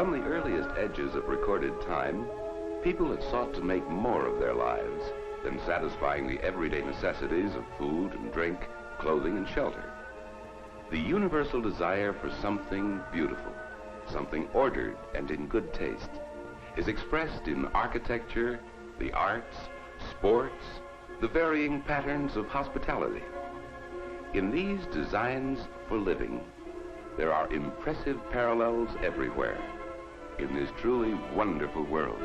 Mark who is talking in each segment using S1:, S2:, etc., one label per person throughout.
S1: From the earliest edges of recorded time, people had sought to make more of their lives than satisfying the everyday necessities of food and drink, clothing and shelter. The universal desire for something beautiful, something ordered and in good taste, is expressed in architecture, the arts, sports, the varying patterns of hospitality. In these designs for living, there are impressive parallels everywhere in this truly wonderful world.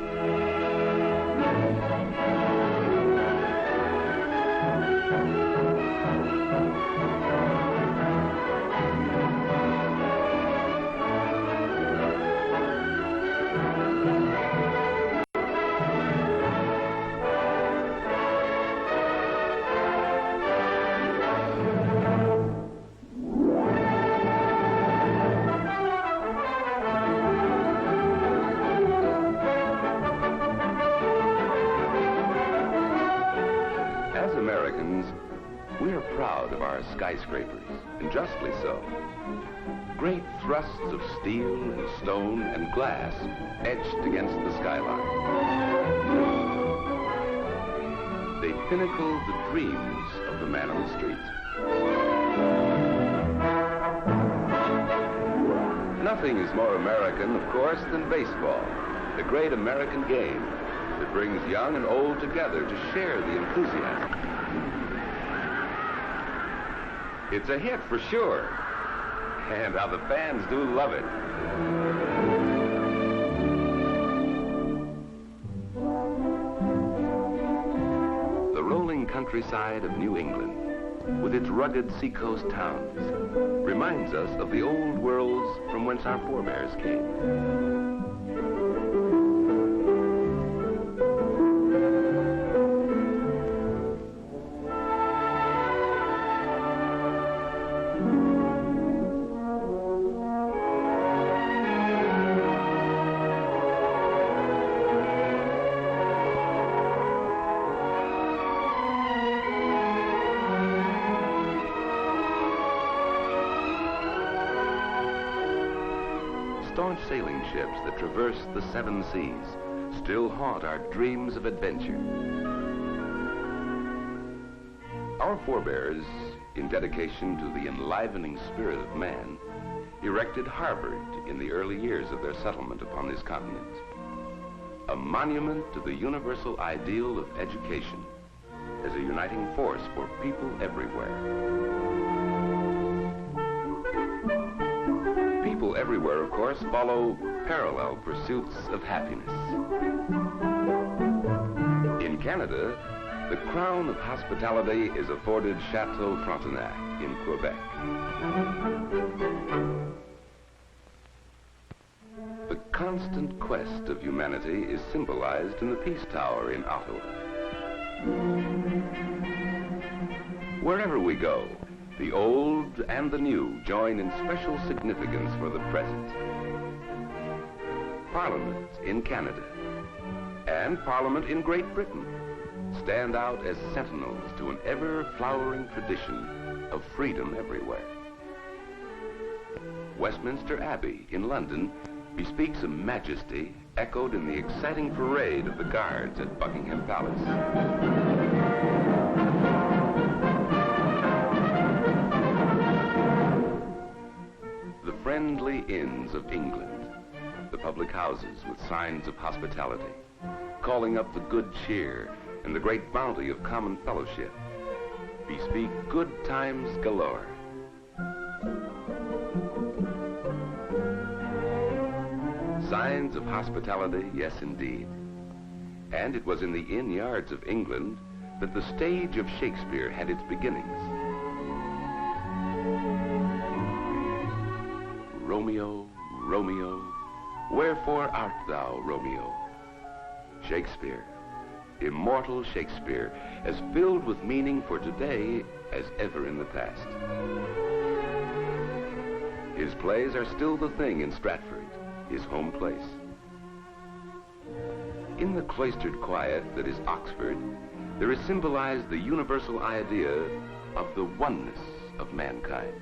S1: We're proud of our skyscrapers, and justly so. Great thrusts of steel and stone and glass etched against the skyline. They pinnacle the dreams of the man on the street. Nothing is more American, of course, than baseball, the great American game that brings young and old together to share the enthusiasm. It's a hit for sure, and how the fans do love it. The rolling countryside of New England, with its rugged seacoast towns, reminds us of the old worlds from whence our forebears came. Staunch sailing ships that traverse the seven seas still haunt our dreams of adventure. Our forebears, in dedication to the enlivening spirit of man, erected Harvard in the early years of their settlement upon this continent. A monument to the universal ideal of education as a uniting force for people everywhere. People everywhere, of course, follow parallel pursuits of happiness. In Canada, the crown of hospitality is afforded Chateau Frontenac in Quebec. The constant quest of humanity is symbolized in the Peace Tower in Ottawa. Wherever we go, the old and the new join in special significance for the present. Parliament in Canada and Parliament in Great Britain stand out as sentinels to an ever-flowering tradition of freedom everywhere. Westminster Abbey in London bespeaks a majesty echoed in the exciting parade of the guards at Buckingham Palace. Friendly inns of England, the public houses with signs of hospitality, calling up the good cheer and the great bounty of common fellowship, bespeak good times galore. Signs of hospitality, yes indeed. And it was in the inn yards of England that the stage of Shakespeare had its beginnings. Romeo, Romeo, wherefore art thou, Romeo? Shakespeare, immortal Shakespeare, as filled with meaning for today as ever in the past. His plays are still the thing in Stratford, his home place. In the cloistered quiet that is Oxford, there is symbolized the universal idea of the oneness of mankind.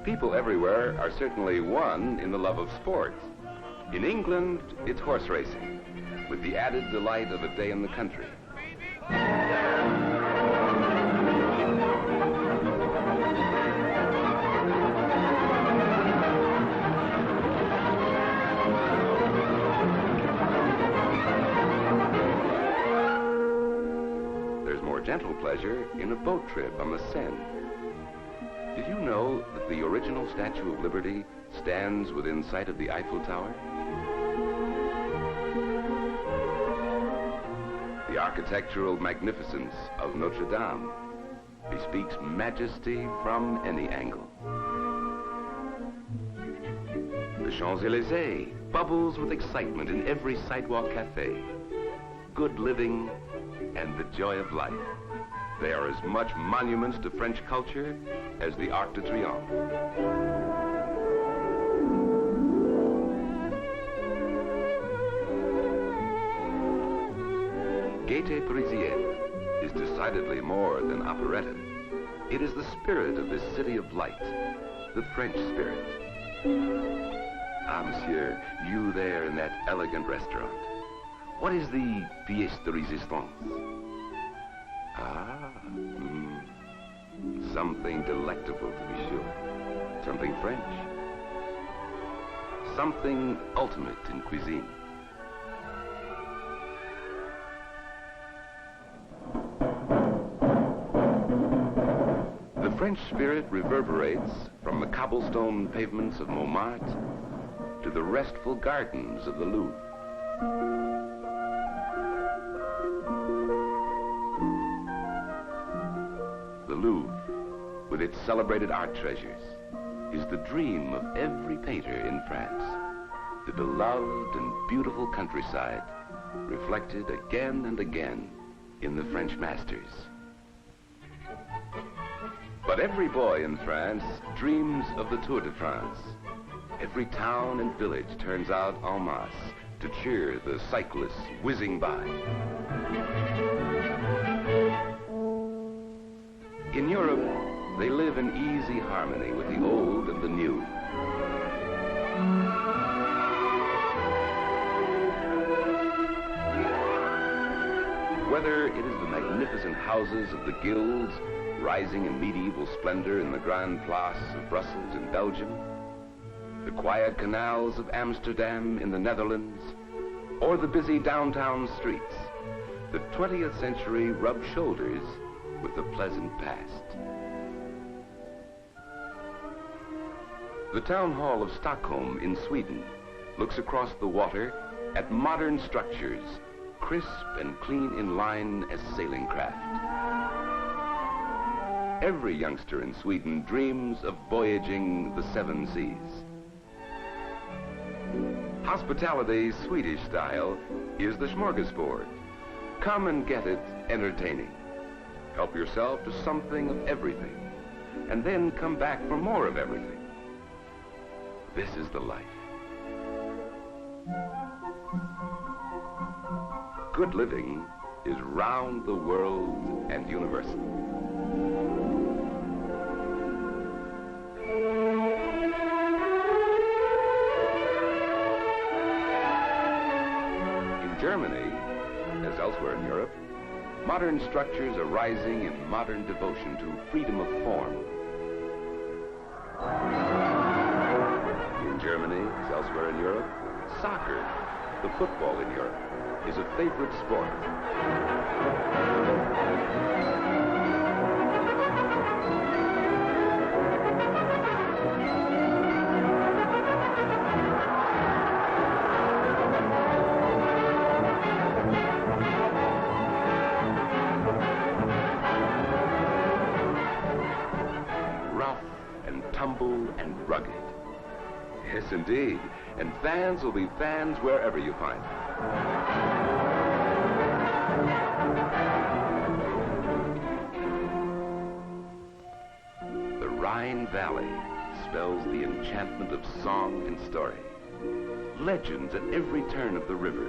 S1: People everywhere are certainly one in the love of sport. In England, it's horse racing, with the added delight of a day in the country. There's more gentle pleasure in a boat trip on the Seine. Did you know that the original Statue of Liberty stands within sight of the Eiffel Tower? The architectural magnificence of Notre Dame bespeaks majesty from any angle. The Champs-Élysées bubbles with excitement in every sidewalk cafe. Good living and the joy of life. They are as much monuments to French culture as the Arc de Triomphe. Gaieté Parisienne is decidedly more than operetta. It is the spirit of this city of light, the French spirit. Ah, monsieur, you there in that elegant restaurant. What is the pièce de résistance? Ah, something delectable to be sure. Something French. Something ultimate in cuisine. The French spirit reverberates from the cobblestone pavements of Montmartre to the restful gardens of the Louvre. The Louvre, with its celebrated art treasures, is the dream of every painter in France. The beloved and beautiful countryside, reflected again and again in the French masters. But every boy in France dreams of the Tour de France. Every town and village turns out en masse to cheer the cyclists whizzing by. In Europe, they live in easy harmony with the old and the new. Whether it is the magnificent houses of the guilds rising in medieval splendor in the Grand Place of Brussels in Belgium, the quiet canals of Amsterdam in the Netherlands, or the busy downtown streets, the 20th century rubs shoulders with the pleasant past. The town hall of Stockholm in Sweden looks across the water at modern structures, crisp and clean in line as sailing craft. Every youngster in Sweden dreams of voyaging the seven seas. Hospitality's Swedish style is the smorgasbord. Come and get it entertaining. Help yourself to something of everything, and then come back for more of everything. This is the life. Good living is round the world and universal. In Germany, as elsewhere in Europe, modern structures are rising in modern devotion to freedom of form. In Germany, as elsewhere in Europe, soccer, the football in Europe, is a favorite sport. Rough and tumble and rugged. Yes, indeed. And fans will be fans wherever you find them. The Rhine Valley spells the enchantment of song and story. Legends at every turn of the river.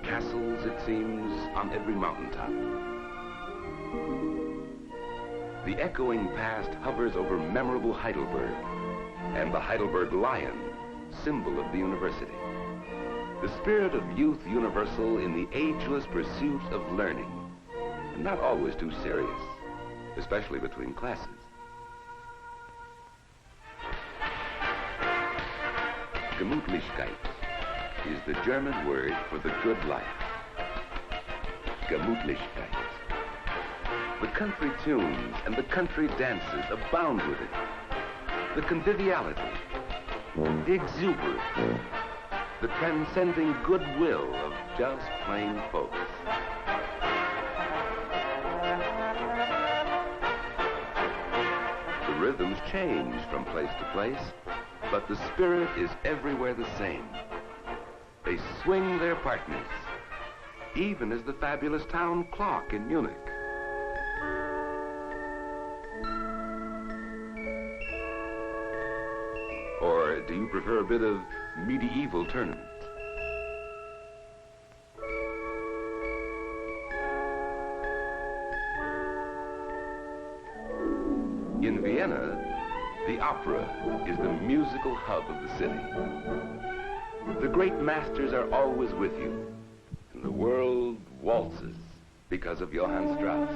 S1: Castles, it seems, on every mountaintop. The echoing past hovers over memorable Heidelberg and the Heidelberg Lion, symbol of the university. The spirit of youth universal in the ageless pursuit of learning, and not always too serious, especially between classes. Gemütlichkeit is the German word for the good life. Gemütlichkeit. The country tunes and the country dances abound with it. The conviviality, the exuberance, the transcending goodwill of just plain folks. The rhythms change from place to place, but the spirit is everywhere the same. They swing their partners, even as the fabulous town clock in Munich. Or do you prefer a bit of medieval tournament? In Vienna, the opera is the musical hub of the city. The great masters are always with you, and the world waltzes because of Johann Strauss.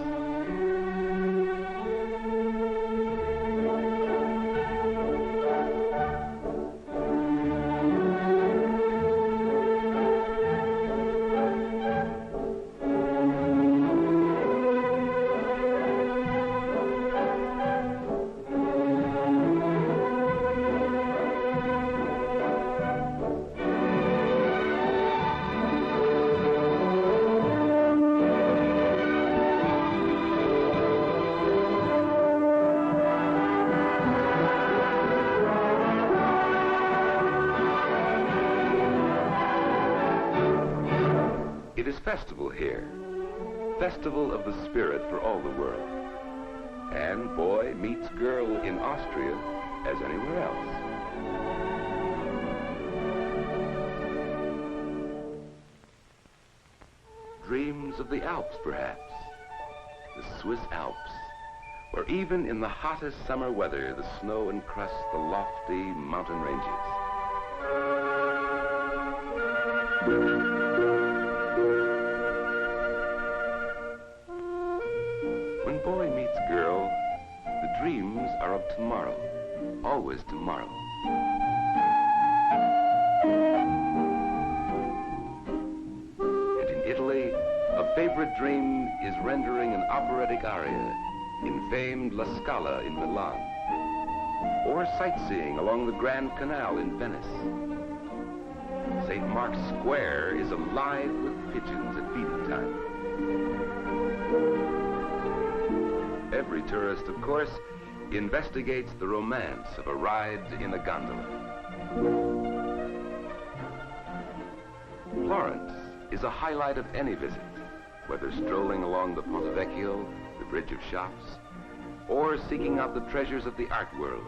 S1: It is festival here, festival of the spirit for all the world. And boy meets girl in Austria as anywhere else. Dreams of the Alps, perhaps, the Swiss Alps, where even in the hottest summer weather, the snow encrusts the lofty mountain ranges. When boy meets girl, the dreams are of tomorrow, always tomorrow. And in Italy, a favorite dream is rendering an operatic aria in famed La Scala in Milan, or sightseeing along the Grand Canal in Venice. St. Mark's Square is alive with pigeons at feeding time. Every tourist, of course, investigates the romance of a ride in a gondola. Florence is a highlight of any visit, whether strolling along the Ponte Vecchio, the Bridge of Shops, or seeking out the treasures of the art world,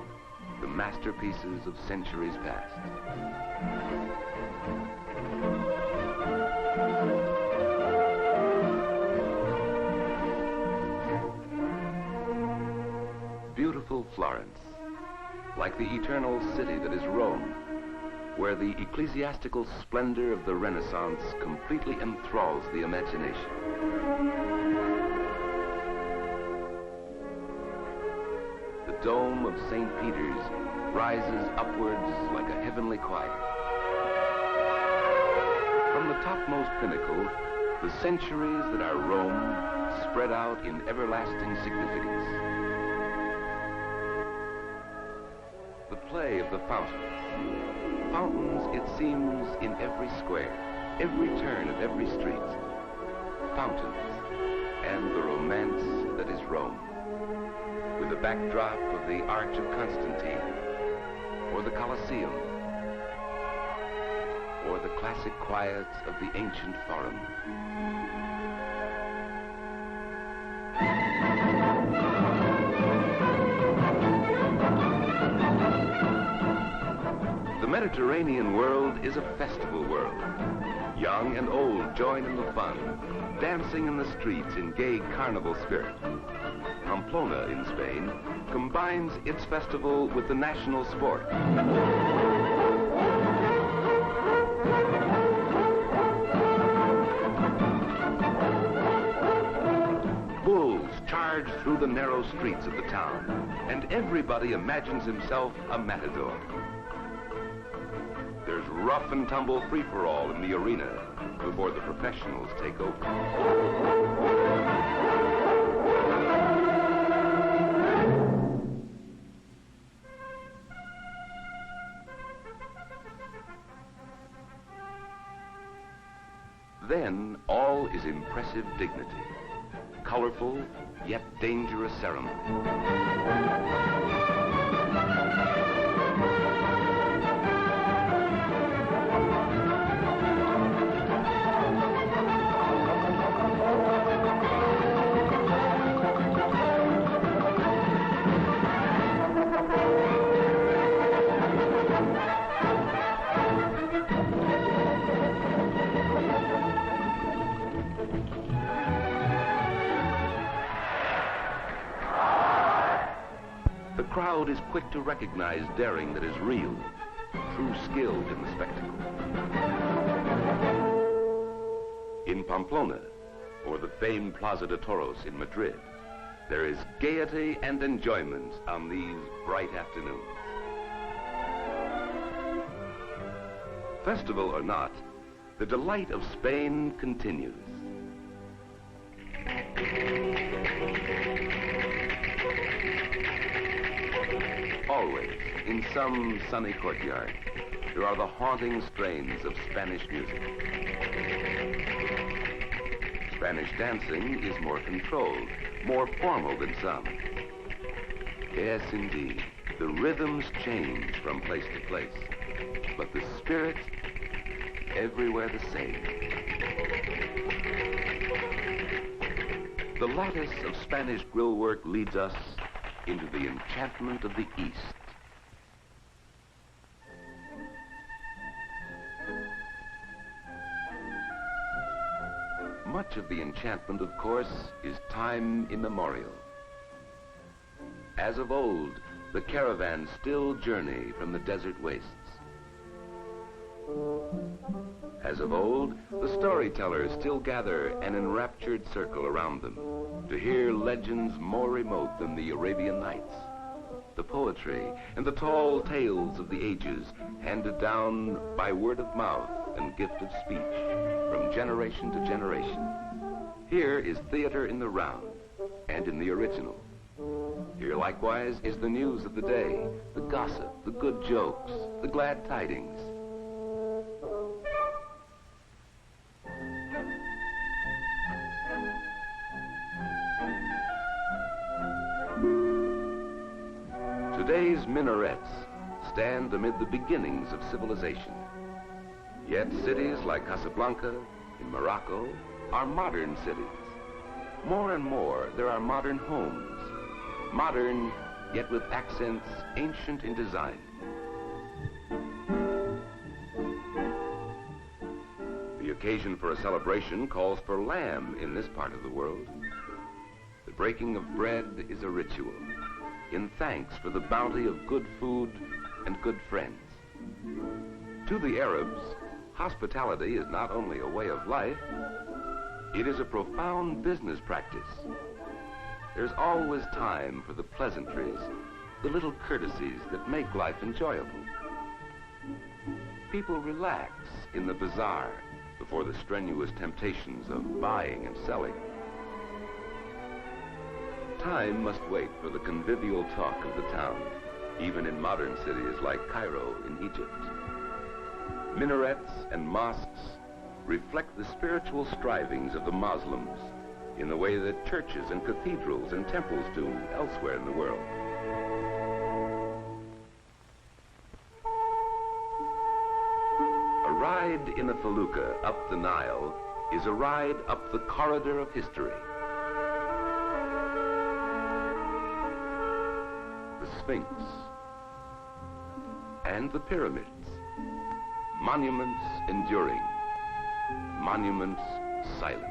S1: the masterpieces of centuries past. Beautiful Florence, like the eternal city that is Rome, where the ecclesiastical splendor of the Renaissance completely enthralls the imagination. The dome of St. Peter's rises upwards like a heavenly choir. From the topmost pinnacle, the centuries that are Rome spread out in everlasting significance. The play of the fountains. Fountains, it seems, in every square, every turn of every street. Fountains, and the romance that is Rome, with the backdrop of the Arch of Constantine, or the Colosseum, or the classic quiets of the ancient Forum. The Mediterranean world is a festival world. Young and old join in the fun, dancing in the streets in gay carnival spirit. Pamplona in Spain combines its festival with the national sport. Bulls charge through the narrow streets of the town, and everybody imagines himself a matador. There's rough and tumble free-for-all in the arena before the professionals take over. Then all is impressive dignity, colorful yet dangerous ceremony. The crowd is quick to recognize daring that is real, true skill in the spectacle. In Pamplona, or the famed Plaza de Toros in Madrid, there is gaiety and enjoyment on these bright afternoons. Festival or not, the delight of Spain continues. Always, in some sunny courtyard, there are the haunting strains of Spanish music. Spanish dancing is more controlled, more formal than some. Yes, indeed, the rhythms change from place to place, but the spirit, everywhere the same. The lattice of Spanish grill work leads us into the enchantment of the East. Much of the enchantment, of course, is time immemorial. As of old, the caravans still journey from the desert wastes. As of old, the storytellers still gather an enraptured circle around them to hear legends more remote than the Arabian Nights, the poetry and the tall tales of the ages handed down by word of mouth and gift of speech from generation to generation. Here is theater in the round and in the original. Here likewise is the news of the day, the gossip, the good jokes, the glad tidings. Today's minarets stand amid the beginnings of civilization. Yet cities like Casablanca in Morocco are modern cities. More and more, there are modern homes. Modern, yet with accents ancient in design. The occasion for a celebration calls for lamb in this part of the world. The breaking of bread is a ritual, in thanks for the bounty of good food and good friends. To the Arabs, hospitality is not only a way of life, it is a profound business practice. There's always time for the pleasantries, the little courtesies that make life enjoyable. People relax in the bazaar before the strenuous temptations of buying and selling. Time must wait for the convivial talk of the town, even in modern cities like Cairo in Egypt. Minarets and mosques reflect the spiritual strivings of the Muslims in the way that churches and cathedrals and temples do elsewhere in the world. A ride in a felucca up the Nile is a ride up the corridor of history. The Sphinx and the pyramids, monuments enduring. monuments silent.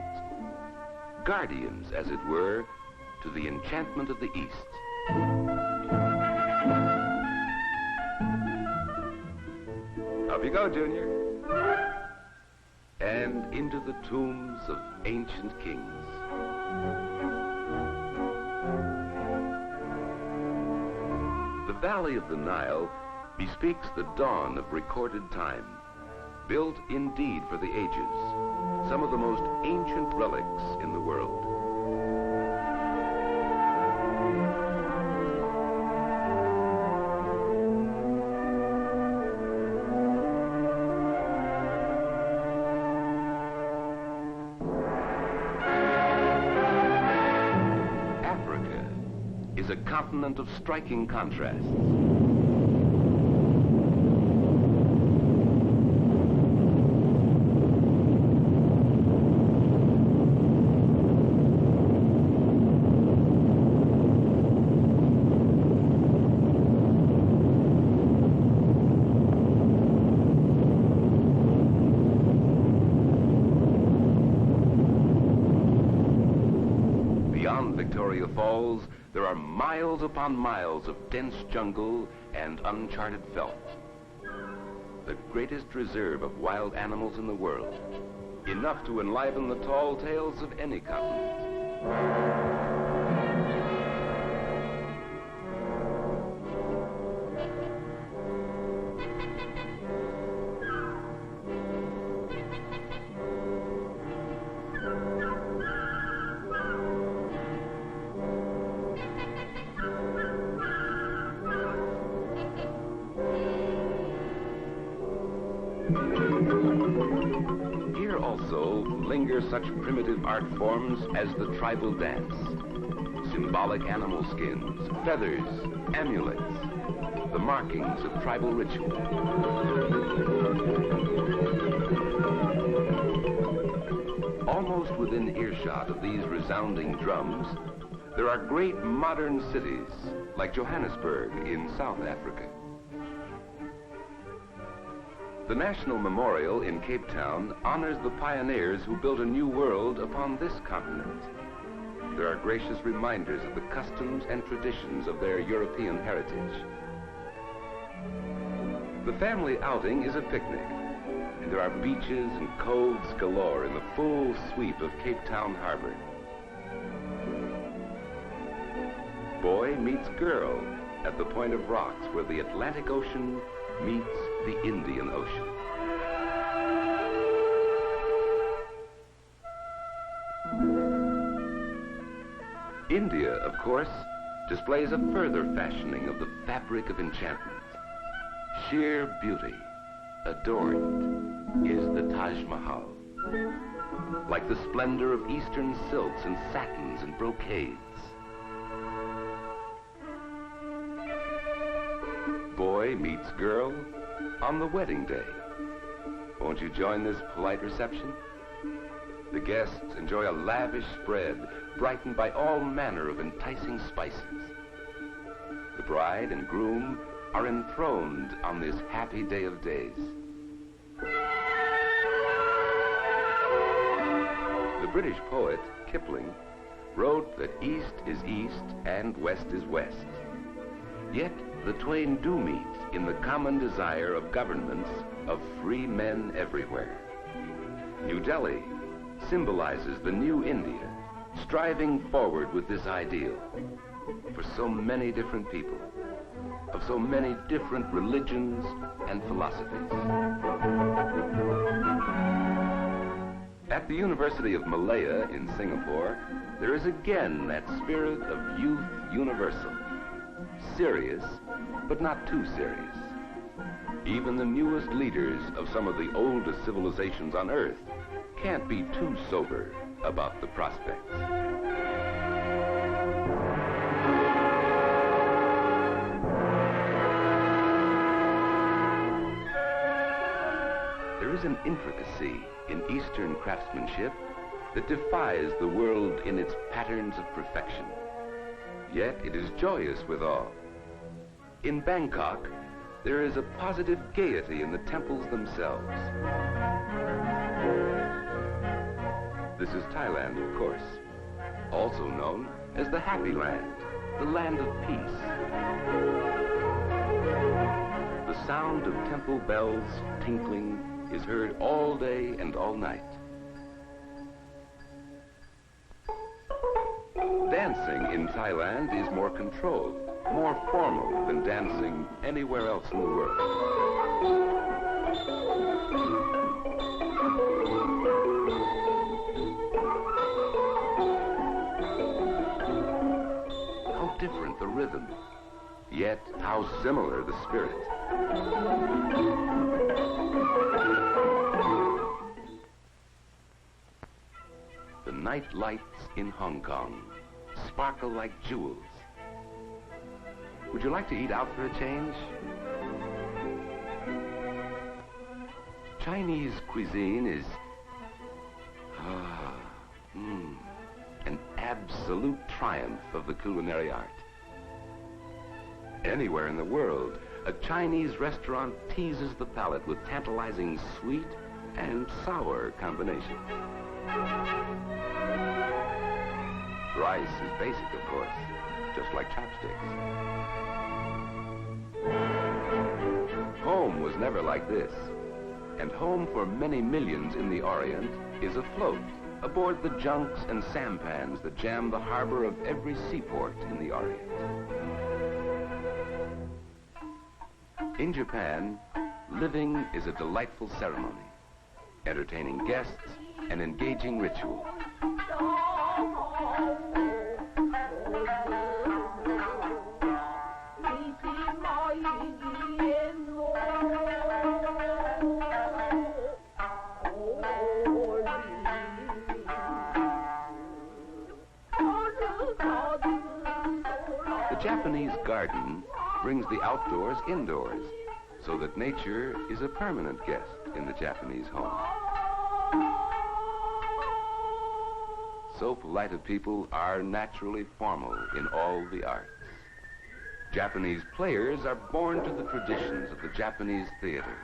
S1: Guardians, as it were, to the enchantment of the East. Up you go, Junior. And into the tombs of ancient kings. The Valley of the Nile bespeaks the dawn of recorded time, built indeed for the ages, some of the most ancient relics in the world. Africa is a continent of striking contrasts. Beyond Victoria Falls, there are miles upon miles of dense jungle and uncharted veldt. The greatest reserve of wild animals in the world, enough to enliven the tall tales of any continent. Here also linger such primitive art forms as the tribal dance, symbolic animal skins, feathers, amulets, the markings of tribal ritual. Almost within earshot of these resounding drums, there are great modern cities like Johannesburg in South Africa. The National Memorial in Cape Town honors the pioneers who built a new world upon this continent. There are gracious reminders of the customs and traditions of their European heritage. The family outing is a picnic, and there are beaches and coves galore in the full sweep of Cape Town Harbor. Boy meets girl at the point of rocks where the Atlantic Ocean meets the Indian Ocean. India, of course, displays a further fashioning of the fabric of enchantment. Sheer beauty, adorned, is the Taj Mahal. Like the splendor of Eastern silks and satins and brocades. Boy meets girl on the wedding day. Won't you join this polite reception? The guests enjoy a lavish spread, brightened by all manner of enticing spices. The bride and groom are enthroned on this happy day of days. The British poet, Kipling, wrote that east is east and west is west. Yet the twain do meet in the common desire of governments of free men everywhere. New Delhi symbolizes the new India, striving forward with this ideal for so many different people, of so many different religions and philosophies. At the University of Malaya in Singapore, there is again that spirit of youth universal. Serious, but not too serious. Even the newest leaders of some of the oldest civilizations on Earth can't be too sober about the prospects. There is an intricacy in Eastern craftsmanship that defies the world in its patterns of perfection. Yet it is joyous withal. In Bangkok, there is a positive gaiety in the temples themselves. This is Thailand, of course, also known as the Happy Land, the land of peace. The sound of temple bells tinkling is heard all day and all night. Dancing in Thailand is more controlled, more formal than dancing anywhere else in the world. How different the rhythm, yet how similar the spirit. The night lights in Hong Kong sparkle like jewels. Would you like to eat out for a change? Chinese cuisine is an absolute triumph of the culinary art. Anywhere in the world, a Chinese restaurant teases the palate with tantalizing sweet and sour combinations. Rice is basic, of course, just like chopsticks. Home was never like this. And home for many millions in the Orient is afloat aboard the junks and sampans that jam the harbor of every seaport in the Orient. In Japan, living is a delightful ceremony, entertaining guests and engaging ritual. The Japanese garden brings the outdoors indoors, so that nature is a permanent guest in the Japanese home. So polite a people are naturally formal in all the arts. Japanese players are born to the traditions of the Japanese theater.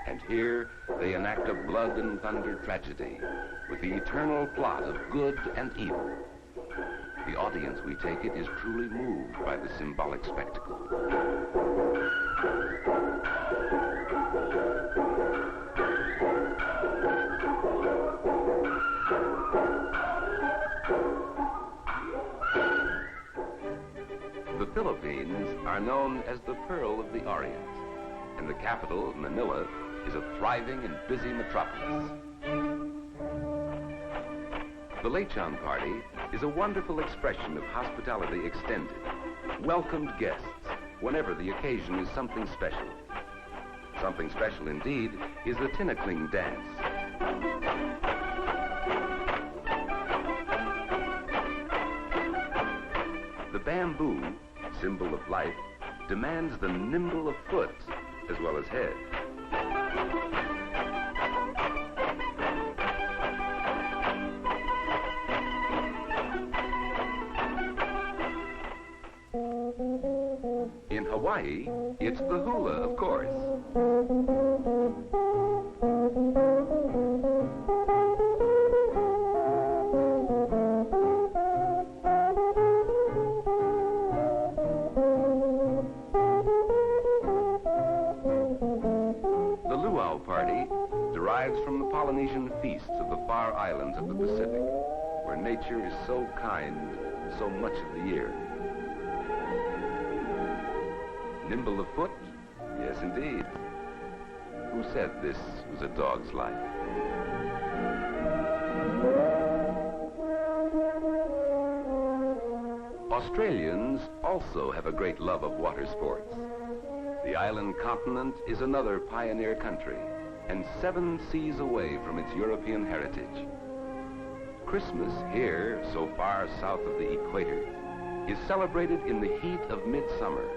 S1: And here they enact a blood and thunder tragedy with the eternal plot of good and evil. The audience, we take it, is truly moved by the symbolic spectacle. The Philippines are known as the Pearl of the Orient, and the capital, Manila, is a thriving and busy metropolis. The Lechon party is a wonderful expression of hospitality extended. Welcomed guests whenever the occasion is something special. Something special indeed is the Tinakling dance. The bamboo, symbol of life, demands the nimble of foot as well as head. In Hawaii, it's the hula, of course. The luau party derives from the Polynesian feasts of the far islands of the Pacific, where nature is so kind so much of the year. Nimble of foot? Yes, indeed. Who said this was a dog's life? Australians also have a great love of water sports. The island continent is another pioneer country, and 7 seas away from its European heritage. Christmas here, so far south of the equator, is celebrated in the heat of midsummer,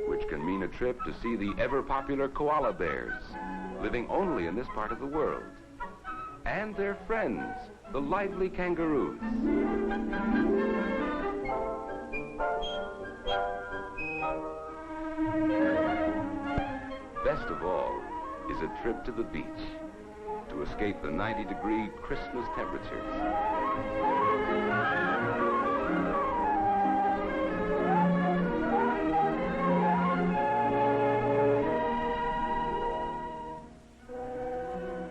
S1: which can mean a trip to see the ever-popular koala bears, living only in this part of the world, and their friends, the lively kangaroos. Best of all is a trip to the beach, to escape the 90-degree Christmas temperatures.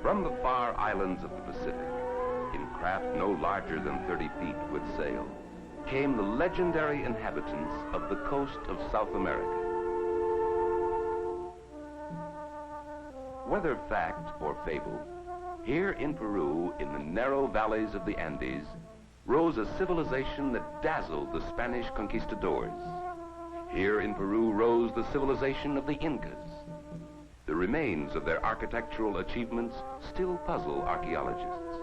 S1: From the far islands of the Pacific, in craft no larger than 30 feet with sail, came the legendary inhabitants of the coast of South America. Whether fact or fable, here in Peru, in the narrow valleys of the Andes, rose a civilization that dazzled the Spanish conquistadors. Here in Peru rose the civilization of the Incas. The remains of their architectural achievements still puzzle archaeologists.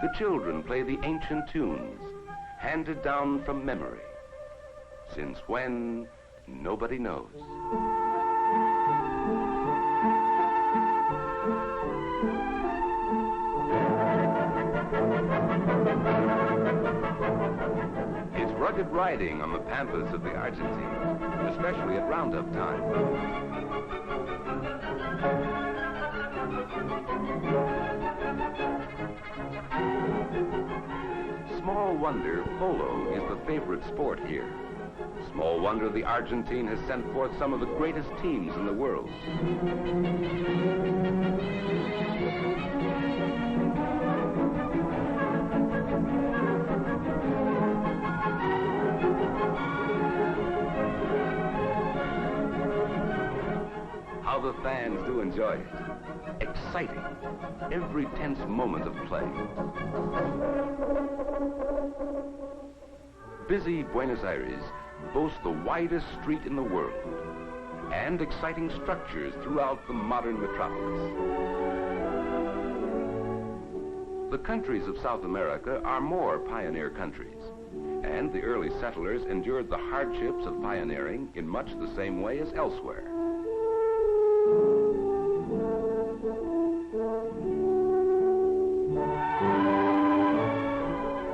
S1: The children play the ancient tunes, handed down from memory. Since when, nobody knows. It's rugged riding on the pampas of the Argentine, especially at roundup time. Small wonder polo is the favorite sport here. Small wonder the Argentine has sent forth some of the greatest teams in the world. How the fans do enjoy it. Exciting, every tense moment of play. Busy Buenos Aires boasts the widest street in the world and exciting structures throughout the modern metropolis. The countries of South America are more pioneer countries, and the early settlers endured the hardships of pioneering in much the same way as elsewhere.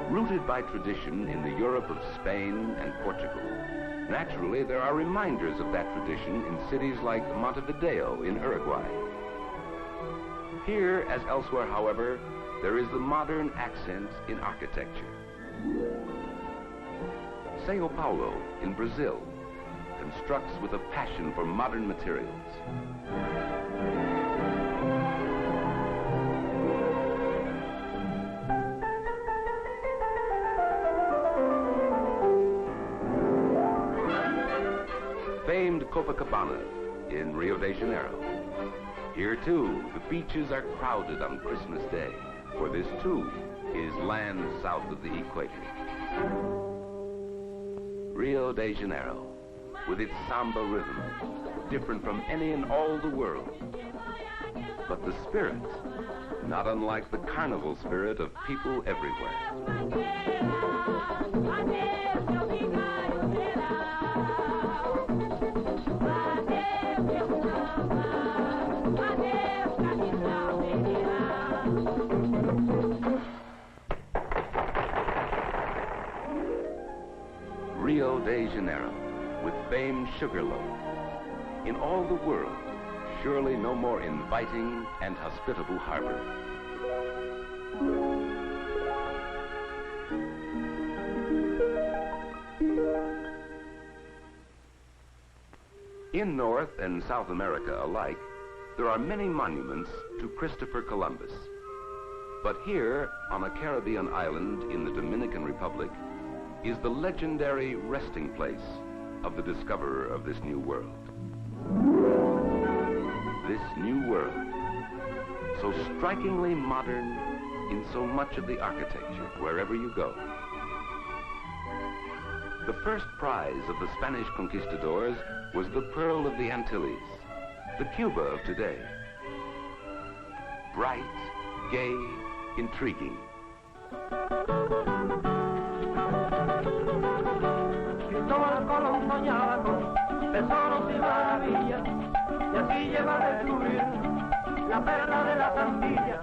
S1: Rooted by tradition in the Europe of Spain and Portugal, naturally there are reminders of that tradition in cities like Montevideo in Uruguay. Here, as elsewhere, however, there is the modern accent in architecture. Sao Paulo in Brazil constructs with a passion for modern materials. Famed Copacabana in Rio de Janeiro. Here, too, the beaches are crowded on Christmas Day, for this, too, is land south of the equator. Rio de Janeiro, with its samba rhythm, different from any in all the world. But the spirit, not unlike the carnival spirit of people everywhere. Rio de Janeiro, with famed Sugarloaf. In all the world, surely no more inviting and hospitable harbor. In North and South America alike, there are many monuments to Christopher Columbus. But here, on a Caribbean island in the Dominican Republic, is the legendary resting place of the discoverer of this new world. This new world, so strikingly modern in so much of the architecture, wherever you go. The first prize of the Spanish conquistadors was the Pearl of the Antilles, the Cuba of today. Bright, gay, intriguing.
S2: Cristóbal Colón soñaba con tesoros y maravillas, y así llegó a descubrir la perla de las Antillas.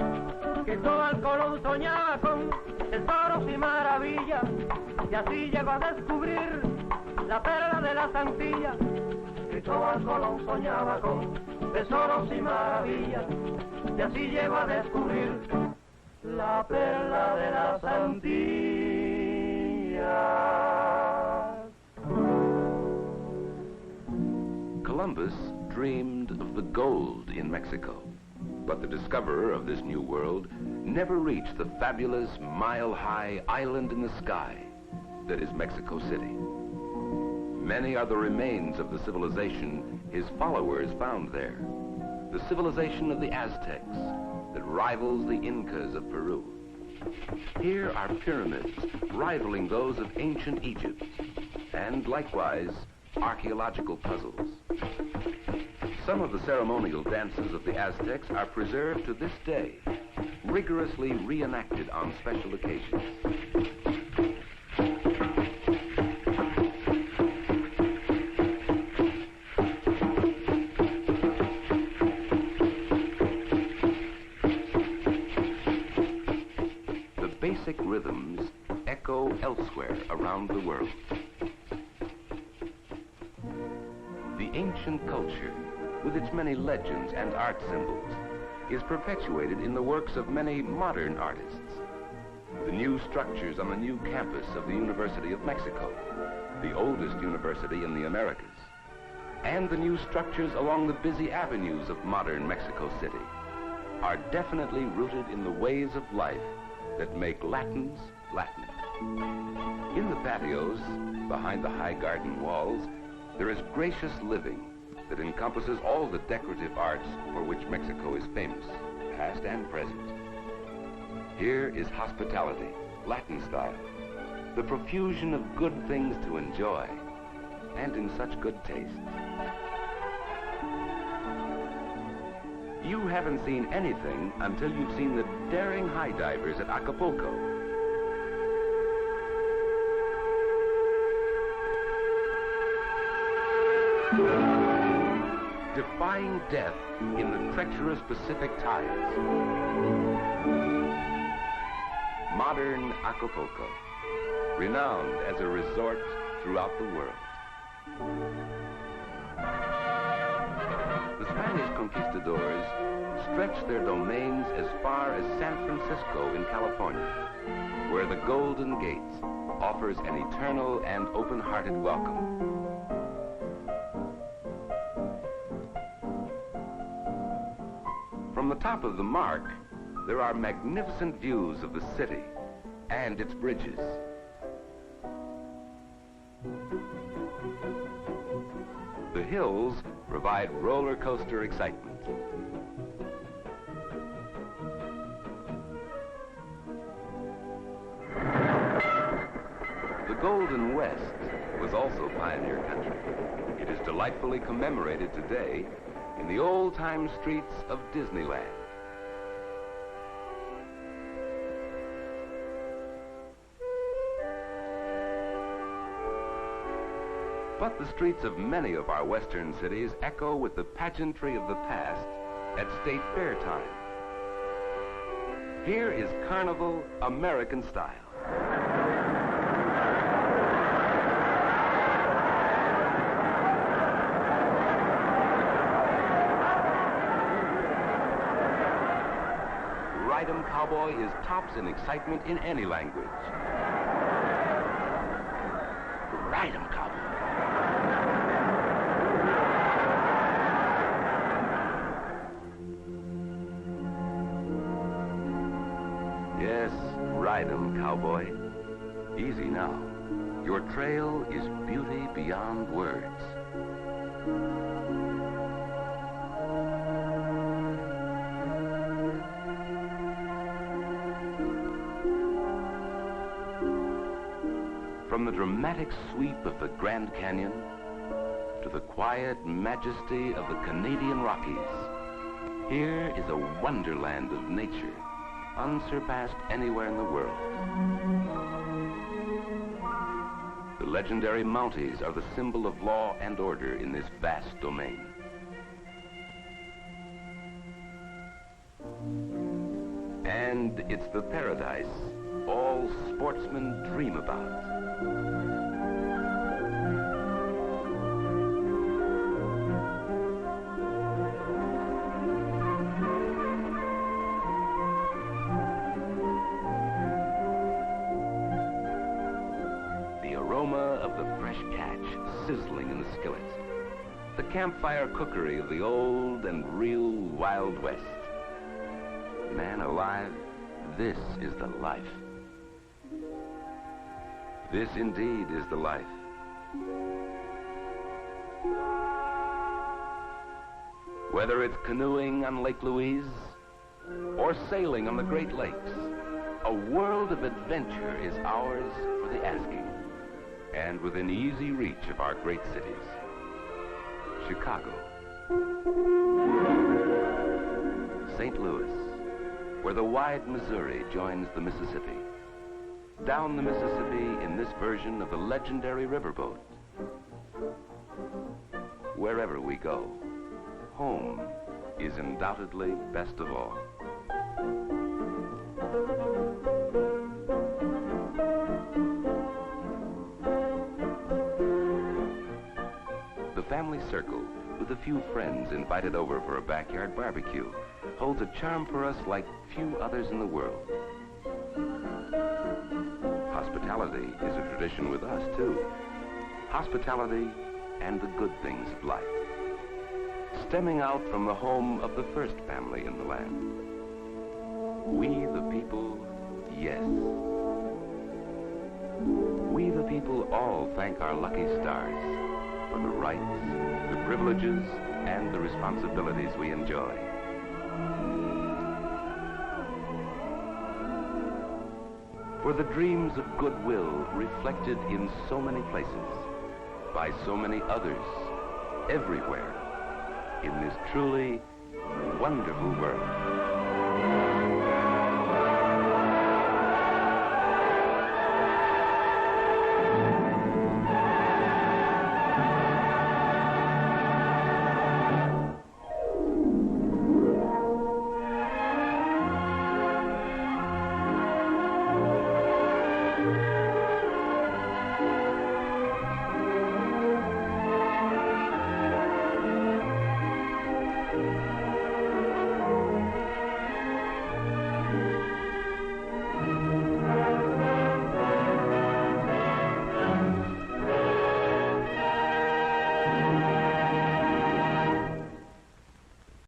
S2: Cristóbal Colón soñaba con tesoros y maravillas, y así llegó a descubrir la perla de las Antillas. Cristóbal Colón soñaba con tesoros y maravillas, y así llegó a descubrir la perla de las Antillas.
S1: Columbus dreamed of the gold in Mexico, but the discoverer of this new world never reached the fabulous mile-high island in the sky that is Mexico City. Many are the remains of the civilization his followers found there. The civilization of the Aztecs that rivals the Incas of Peru. Here are pyramids rivaling those of ancient Egypt, and likewise archaeological puzzles. Some of the ceremonial dances of the Aztecs are preserved to this day, rigorously reenacted on special occasions. The basic rhythms echo elsewhere around the world. The ancient culture, with its many legends and art symbols, is perpetuated in the works of many modern artists. The new structures on the new campus of the University of Mexico, the oldest university in the Americas, and the new structures along the busy avenues of modern Mexico City are definitely rooted in the ways of life that make Latins Latin. In the patios, behind the high garden walls, there is gracious living that encompasses all the decorative arts for which Mexico is famous, past and present. Here is hospitality, Latin style, the profusion of good things to enjoy, and in such good taste. You haven't seen anything until you've seen the daring high divers at Acapulco. Defying death in the treacherous Pacific tides. Modern Acapulco, renowned as a resort throughout the world. The Spanish conquistadors stretched their domains as far as San Francisco in California, where the Golden Gate offers an eternal and open-hearted welcome. From the top of the Mark, there are magnificent views of the city and its bridges. The hills provide roller coaster excitement. The Golden West was also pioneer country. It is delightfully commemorated today in the old-time streets of Disneyland. But the streets of many of our western cities echo with the pageantry of the past at State Fair time. Here is Carnival American style. Ride-em Cowboy is tops in excitement in any language. Ride-em Cowboy. Yes, ride 'em, cowboy. Easy now. Your trail is beauty beyond words. From the dramatic sweep of the Grand Canyon to the quiet majesty of the Canadian Rockies, here is a wonderland of nature unsurpassed anywhere in the world. The legendary Mounties are the symbol of law and order in this vast domain. And it's the paradise all sportsmen dream about. The aroma of the fresh catch sizzling in the skillet. The campfire cookery of the old and real Wild West. Man alive, this is the life. This indeed is the life. Whether it's canoeing on Lake Louise or sailing on the Great Lakes, a world of adventure is ours for the asking, and within easy reach of our great cities. Chicago, St. Louis, where the wide Missouri joins the Mississippi. Down the Mississippi in this version of the legendary riverboat. Wherever we go, home is undoubtedly best of all. The family circle, with a few friends invited over for a backyard barbecue, holds a charm for us like few others in the world. Hospitality is a tradition with us, too. Hospitality and the good things of life, stemming out from the home of the first family in the land. We the people, yes. We the people all thank our lucky stars for the rights, the privileges, and the responsibilities we enjoy. For the dreams of goodwill reflected in so many places, by so many others, everywhere, in this truly wonderful world.